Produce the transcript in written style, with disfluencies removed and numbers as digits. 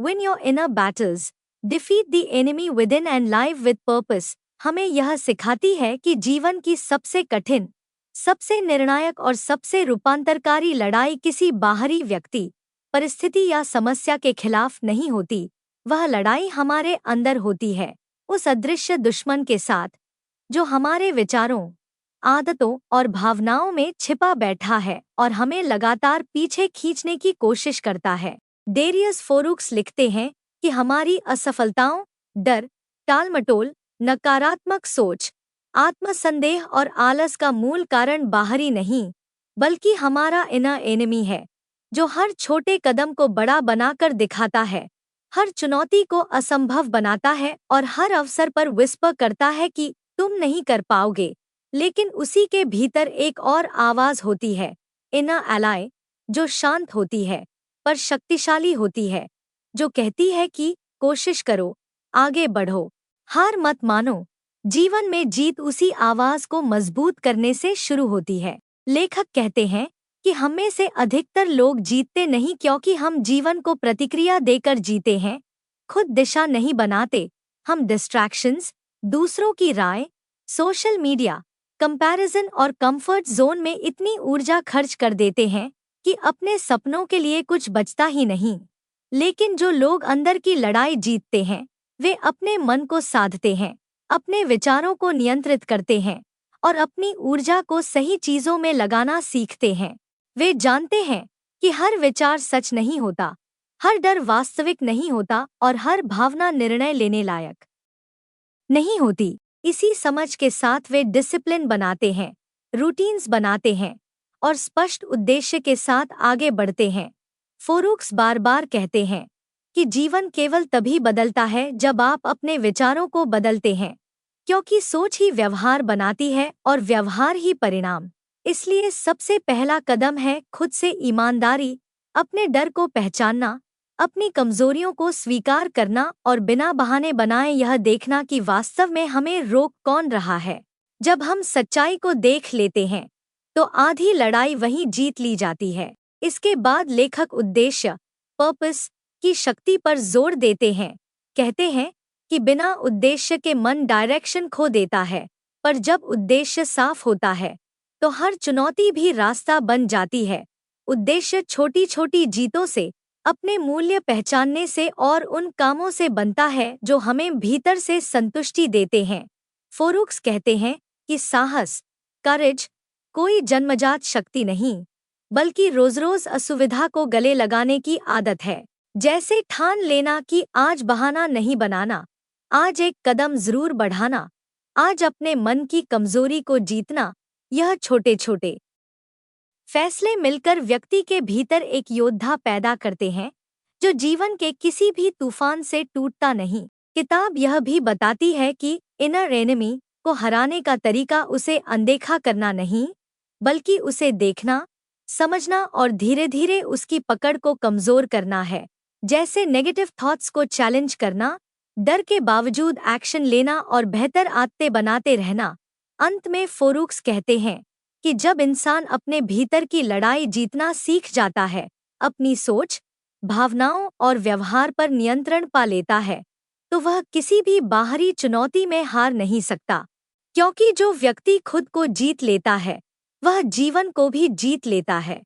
Win your inner battles, defeat the enemy within and live with purpose हमें यह सिखाती है कि जीवन की सबसे कठिन, सबसे निर्णायक और सबसे रूपांतरकारी लड़ाई किसी बाहरी व्यक्ति, परिस्थिति या समस्या के खिलाफ नहीं होती। वह लड़ाई हमारे अंदर होती है, उस अदृश्य दुश्मन के साथ जो हमारे विचारों, आदतों और भावनाओं में छिपा बैठा है और हमें लगातार पीछे खींचने की कोशिश करता है। डेरियस फोरुक्स लिखते हैं कि हमारी असफलताओं, डर, टालमटोल, नकारात्मक सोच, आत्मसंदेह और आलस का मूल कारण बाहरी नहीं, बल्कि हमारा इनर एनिमी है, जो हर छोटे कदम को बड़ा बनाकर दिखाता है, हर चुनौती को असंभव बनाता है और हर अवसर पर विस्पर करता है कि तुम नहीं कर पाओगे। लेकिन उसी के भीतर एक और आवाज होती है, इनर एलाय, जो शांत होती है पर शक्तिशाली होती है, जो कहती है कि कोशिश करो, आगे बढ़ो, हार मत मानो। जीवन में जीत उसी आवाज को मजबूत करने से शुरू होती है। लेखक कहते हैं कि हम में से अधिकतर लोग जीतते नहीं क्योंकि हम जीवन को प्रतिक्रिया देकर जीते हैं, खुद दिशा नहीं बनाते। हम डिस्ट्रैक्शंस, दूसरों की राय, सोशल मीडिया, कंपैरिजन और कंफर्ट जोन में इतनी ऊर्जा खर्च कर देते हैं कि अपने सपनों के लिए कुछ बचता ही नहीं। लेकिन जो लोग अंदर की लड़ाई जीतते हैं, वे अपने मन को साधते हैं, अपने विचारों को नियंत्रित करते हैं और अपनी ऊर्जा को सही चीजों में लगाना सीखते हैं। वे जानते हैं कि हर विचार सच नहीं होता, हर डर वास्तविक नहीं होता और हर भावना निर्णय लेने लायक नहीं होती। इसी समझ के साथ वे डिसिप्लिन बनाते हैं, रूटीन्स बनाते हैं और स्पष्ट उद्देश्य के साथ आगे बढ़ते हैं। फोरुक्स बार बार कहते हैं कि जीवन केवल तभी बदलता है जब आप अपने विचारों को बदलते हैं, क्योंकि सोच ही व्यवहार बनाती है और व्यवहार ही परिणाम। इसलिए सबसे पहला कदम है खुद से ईमानदारी, अपने डर को पहचानना, अपनी कमजोरियों को स्वीकार करना और बिना बहाने बनाए यह देखना कि वास्तव में हमें रोक कौन रहा है। जब हम सच्चाई को देख लेते हैं तो आधी लड़ाई वहीं जीत ली जाती है। इसके बाद लेखक उद्देश्य, पर्पस की शक्ति पर जोर देते हैं। कहते हैं कि बिना उद्देश्य के मन डायरेक्शन खो देता है, पर जब उद्देश्य साफ होता है तो हर चुनौती भी रास्ता बन जाती है। उद्देश्य छोटी छोटी जीतों से, अपने मूल्य पहचानने से और उन कामों से बनता है जो हमें भीतर से संतुष्टि देते हैं। फोरुक्स कहते हैं कि साहस, करेज, कोई जन्मजात शक्ति नहीं, बल्कि रोज रोज असुविधा को गले लगाने की आदत है। जैसे ठान लेना कि आज बहाना नहीं बनाना, आज एक कदम जरूर बढ़ाना, आज अपने मन की कमजोरी को जीतना। यह छोटे छोटे फैसले मिलकर व्यक्ति के भीतर एक योद्धा पैदा करते हैं जो जीवन के किसी भी तूफान से टूटता नहीं। किताब यह भी बताती है कि इनर एनिमी को हराने का तरीका उसे अनदेखा करना नहीं, बल्कि उसे देखना, समझना और धीरे धीरे उसकी पकड़ को कमजोर करना है। जैसे नेगेटिव थॉट्स को चैलेंज करना, डर के बावजूद एक्शन लेना और बेहतर आदतें बनाते रहना। अंत में फोरुक्स कहते हैं कि जब इंसान अपने भीतर की लड़ाई जीतना सीख जाता है, अपनी सोच, भावनाओं और व्यवहार पर नियंत्रण पा लेता है, तो वह किसी भी बाहरी चुनौती में हार नहीं सकता। क्योंकि जो व्यक्ति खुद को जीत लेता है, वह जीवन को भी जीत लेता है।